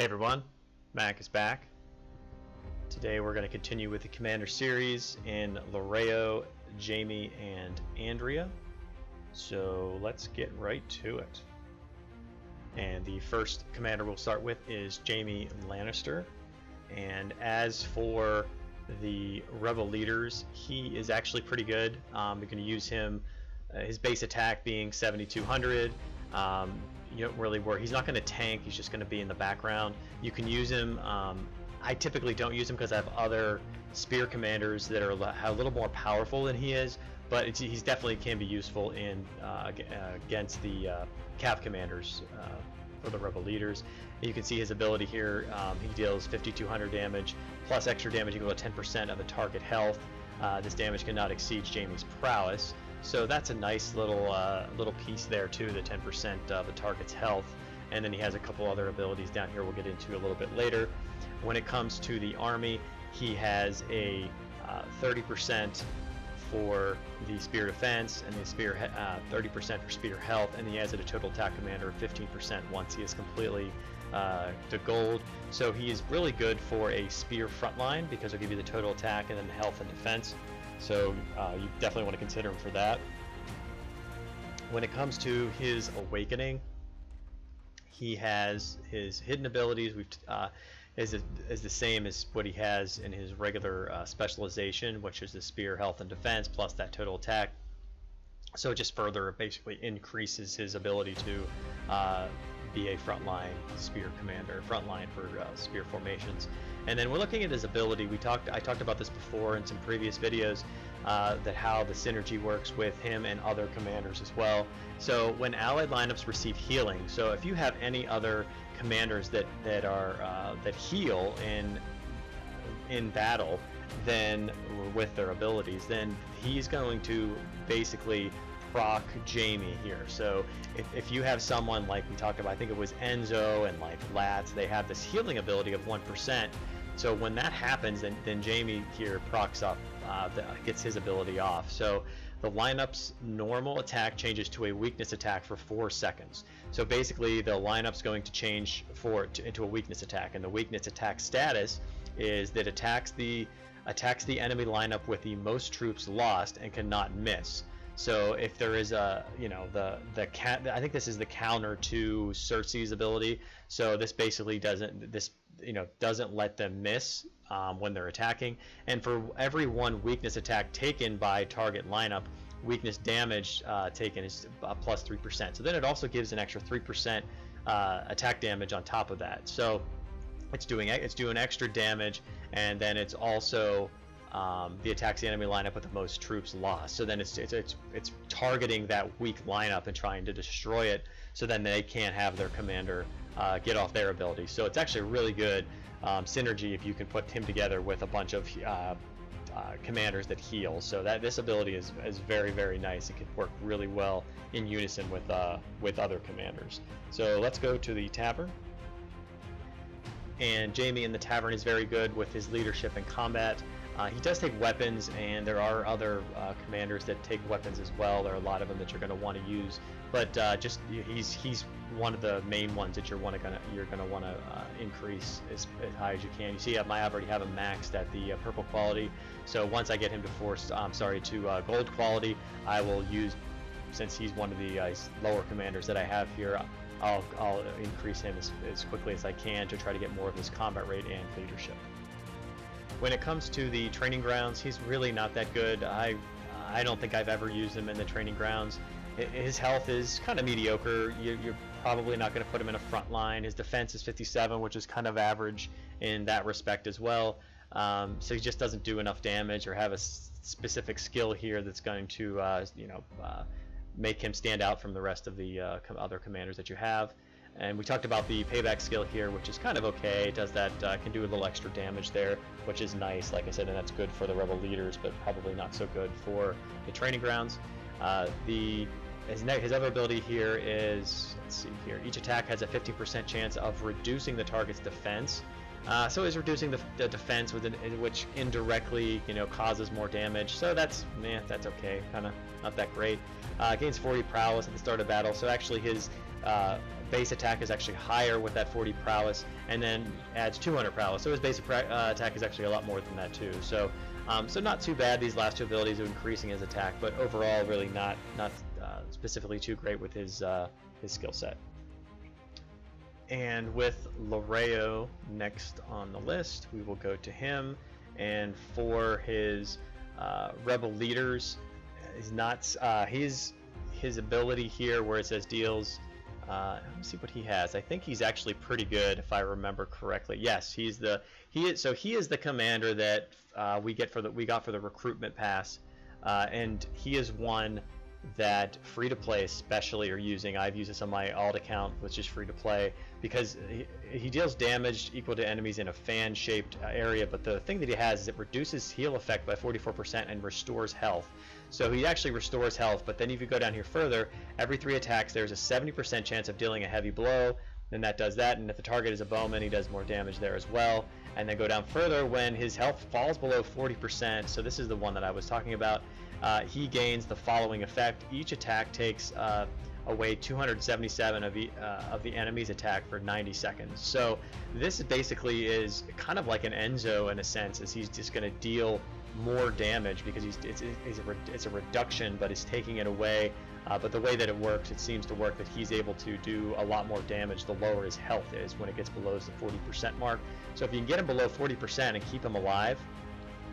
Hey everyone, Mac is back. Today we're going to continue with the Commander series in Lareo, Jamie, and Andrea. So let's get right to it. And the first commander we'll start with is Jamie Lannister. And as for the rebel leaders, he is actually pretty good. You're going to use him, his base attack being 7,200. You don't really worry. He's not going to tank. He's just going to be in the background. You can use him. I typically don't use him because I have other spear commanders that are a little more powerful than he is. But he's definitely can be useful in against the cav commanders for the rebel leaders. You can see his ability here. He deals 5,200 damage plus extra damage equal to 10% of the target health. This damage cannot exceed Jamie's prowess. So that's a nice little piece there too, the 10% of the target's health. And then he has a couple other abilities down here we'll get into a little bit later. When it comes to the army, he has a 30% for the spear defense and the spear 30% for spear health, and he has a total attack commander of 15% once he is completely to gold. So he is really good for a spear frontline because it'll give you the total attack and then the health and defense. So you definitely want to consider him for that. When it comes to his awakening, he has his hidden abilities is the same as what he has in his regular specialization, which is the spear, health, and defense plus that total attack. So it just further basically increases his ability to be a frontline spear commander, frontline for spear formations. And then we're looking at his ability. I talked about this before in some previous videos, that how the synergy works with him and other commanders as well. So when allied lineups receive healing, so if you have any other commanders that heal in battle, then with their abilities, then he's going to basically proc Jamie here. So if you have someone like we talked about, I think it was Enzo and like Lats, they have this healing ability of 1%. So when that happens, then Jamie here procs up, gets his ability off. So the lineup's normal attack changes to a weakness attack for 4 seconds. So basically the lineup's going to change into a weakness attack, and the weakness attack status is that attacks the enemy lineup with the most troops lost and cannot miss. So if there is a, I think this is the counter to Cersei's ability. So this basically doesn't let them miss when they're attacking. And for every one weakness attack taken by target lineup, weakness damage taken is plus 3%. So then it also gives an extra 3% attack damage on top of that. So it's doing extra damage, and then it's also the attacks the enemy lineup with the most troops lost. So then it's targeting that weak lineup and trying to destroy it, so then they can't have their commander get off their ability. So it's actually a really good synergy if you can put him together with a bunch of commanders that heal. So this ability is very, very nice. It can work really well in unison with other commanders. So let's go to the tavern. And Jamie in the tavern is very good with his leadership and combat. He does take weapons, and there are other commanders that take weapons as well. There are a lot of them that you're going to want to use, but he's one of the main ones that you're going to want to increase as high as you can. You see, I already have him maxed at the purple quality. So once I get him to gold quality, I will use, since he's one of the lower commanders that I have here, I'll increase him as quickly as I can to try to get more of his combat rate and leadership. When it comes to the training grounds, he's really not that good. I don't think I've ever used him in the training grounds. His health is kind of mediocre. You're probably not going to put him in a front line. His defense is 57, which is kind of average in that respect as well. So he just doesn't do enough damage or have a specific skill here that's going to make him stand out from the rest of the other commanders that you have. And we talked about the payback skill here, which is kind of okay. It does that, can do a little extra damage there, which is nice, like I said, and that's good for the rebel leaders, but probably not so good for the training grounds. His other ability here is, let's see here, each attack has a 50% chance of reducing the target's defense. So he's reducing the defense, which indirectly, causes more damage. So that's okay, kind of not that great. Gains 40 prowess at the start of battle. So actually his base attack is actually higher with that 40 prowess, and then adds 200 prowess. So his base attack is actually a lot more than that too. So so not too bad, these last two abilities of increasing his attack, but overall really not specifically too great with his skill set. And with Lareo next on the list, we will go to him. And for his rebel leaders, is not his ability here where it says deals. Let me see what he has. I think he's actually pretty good if I remember correctly. Yes, he is the commander that we got for the recruitment pass, and he is one that free to play especially are using. I've used this on my alt account, which is free to play, because he deals damage equal to enemies in a fan shaped area, but the thing that he has is it reduces heal effect by 44% and restores health. So he actually restores health, but then if you go down here further, every 3 attacks there's a 70% chance of dealing a heavy blow, and that does that, and if the target is a bowman, he does more damage there as well. And then go down further, when his health falls below 40%, so this is the one that I was talking about, he gains the following effect. Each attack takes away 277 of the enemy's attack for 90 seconds. So this basically is kind of like an Enzo in a sense, as he's just going to deal more damage because it's a reduction, but it's taking it away. But the way that it works, it seems to work that he's able to do a lot more damage the lower his health is when it gets below the 40% mark. So if you can get him below 40% and keep him alive,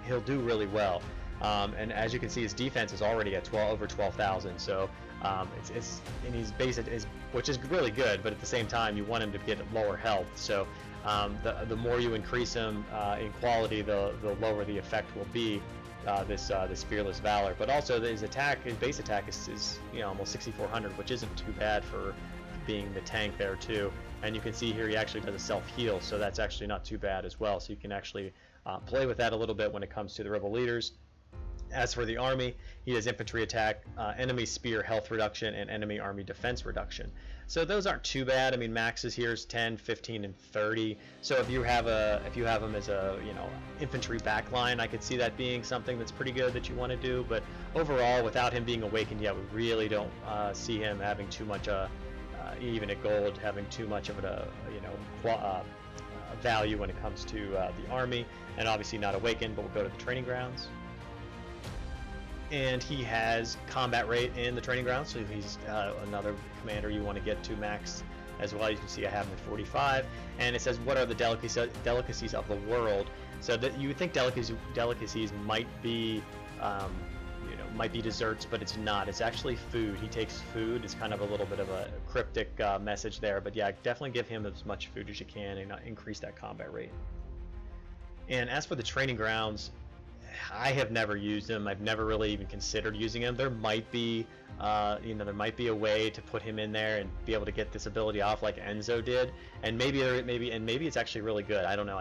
he'll do really well. And as you can see, his defense is already at over 12,000. So and he's base is, which is really good, but at the same time, you want him to get lower health. So the more you increase him in quality, the lower the effect will be. This fearless valor, but also his base attack is almost 6,400, which isn't too bad for being the tank there too. And you can see here he actually does a self-heal, so that's actually not too bad as well. So you can actually play with that a little bit when it comes to the rebel leaders. As for the army, he has infantry attack, enemy spear health reduction, and enemy army defense reduction. So those aren't too bad. I mean, maxes here is 10, 15, and 30. So if you have him as a infantry backline, I could see that being something that's pretty good that you want to do. But overall, without him being awakened yet, we really don't see him having too much even at gold, having too much of a value when it comes to the army, and obviously not awakened. But we'll go to the training grounds. And he has combat rate in the training grounds, so he's another commander you want to get to max as well. You can see I have him at 45, and it says what are the delicacies of the world. So that you would think delicacies might be might be desserts, but it's not. It's actually food. He takes food. It's kind of a little bit of a cryptic message there, but yeah, definitely give him as much food as you can and increase that combat rate. And as for the training grounds, I have never used him. I've never really even considered using him. There might be, there might be a way to put him in there and be able to get this ability off like Enzo did, and maybe it's actually really good. I don't know.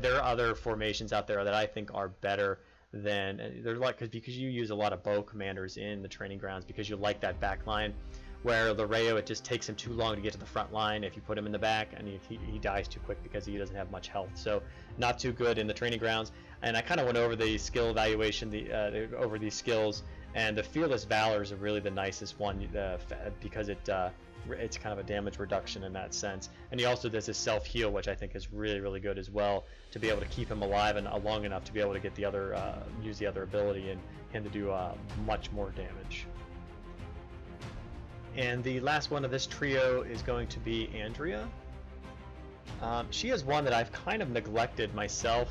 There are other formations out there that I think are better than they're like because you use a lot of bow commanders in the training grounds because you like that back line. Where Lareo, it just takes him too long to get to the front line if you put him in the back, and he dies too quick because he doesn't have much health. So not too good in the training grounds. And I kind of went over the skill evaluation, over these skills, and the Fearless Valor is really the nicest one because it's kind of a damage reduction in that sense. And he also does his self-heal, which I think is really, really good as well, to be able to keep him alive and long enough to be able to get the other use the other ability and him to do much more damage. And the last one of this trio is going to be Andrea. She is one that I've kind of neglected myself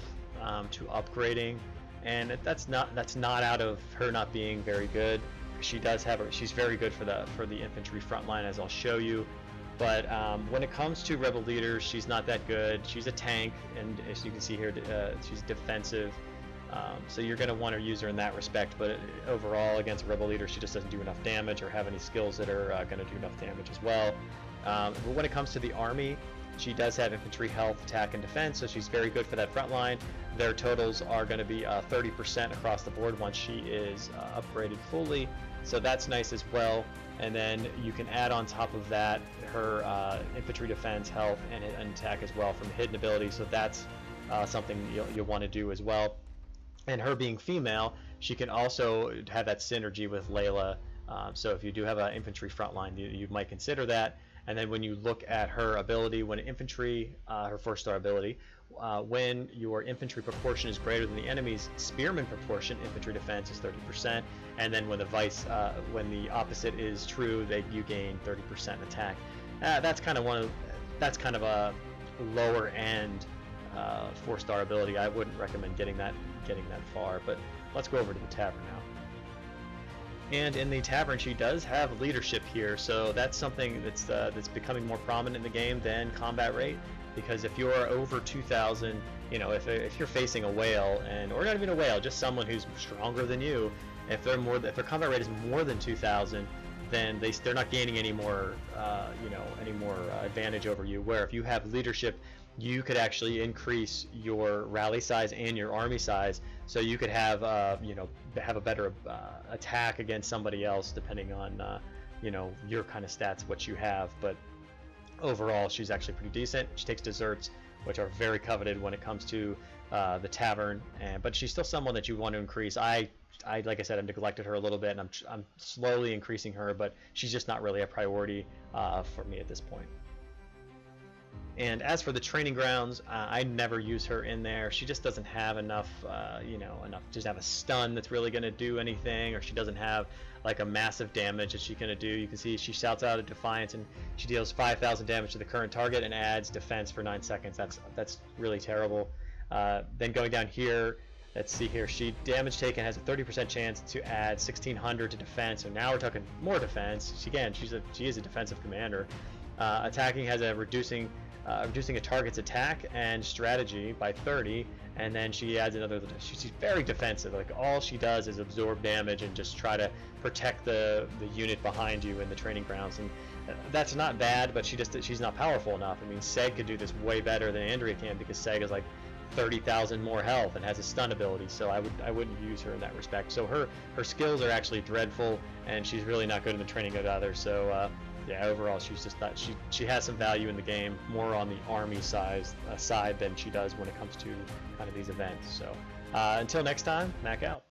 to upgrading, and that's not out of her not being very good. She's very good for the infantry front line, as I'll show you. But when it comes to rebel leaders, she's not that good. She's a tank, and as you can see here, she's defensive. So you're going to want to use her in that respect, but overall against a rebel leader she just doesn't do enough damage or have any skills that are going to do enough damage as well. But when it comes to the army, she does have infantry health, attack, and defense, so she's very good for that front line. Their totals are going to be 30% across the board once she is upgraded fully, so that's nice as well. And then you can add on top of that her infantry defense, health, and attack as well from hidden ability, so that's something you'll want to do as well. And her being female, she can also have that synergy with Layla. So if you do have an infantry front line, you might consider that. And then when you look at her ability, when infantry, her 4-star ability, when your infantry proportion is greater than the enemy's spearman proportion, infantry defense is 30%, and then when the opposite is true, you gain 30% attack. That's kind of a lower end 4-star ability. I wouldn't recommend getting that far. But let's go over to the tavern now. And in the tavern, she does have leadership here, so that's something that's becoming more prominent in the game than combat rate. Because if you're over 2,000, you know, if you're facing a whale, or not even a whale, just someone who's stronger than you, if their combat rate is more than 2,000, then they're not gaining any more advantage over you. Where if you have leadership, you could actually increase your rally size and your army size, so you could have have a better attack against somebody else, depending on your kind of stats, what you have. But overall, she's actually pretty decent. She takes desserts, which are very coveted when it comes to the tavern, but she's still someone that you want to increase. I like I said, I've neglected her a little bit, and I'm slowly increasing her, but she's just not really a priority for me at this point. And as for the training grounds, I never use her in there. She just doesn't have enough, doesn't have a stun that's really going to do anything, or she doesn't have like a massive damage that she's going to do. You can see she shouts out a defiance, and she deals 5,000 damage to the current target and adds defense for 9 seconds. That's really terrible. Then going down here, let's see here. Damage taken has a 30% chance to add 1,600 to defense. So now we're talking more defense. She is a defensive commander. Attacking has a reducing a target's attack and strategy by 30, and then she adds another. She's very defensive. Like, all she does is absorb damage and just try to protect the unit behind you in the training grounds. And that's not bad, but she's not powerful enough. I mean, Seg could do this way better than Andrea can, because Seg is like 30,000 more health and has a stun ability. So I wouldn't use her in that respect. So her skills are actually dreadful, and she's really not good in the training mode either. So yeah, overall, she's just not. She has some value in the game, more on the army side than she does when it comes to kind of these events. So until next time, Mac out.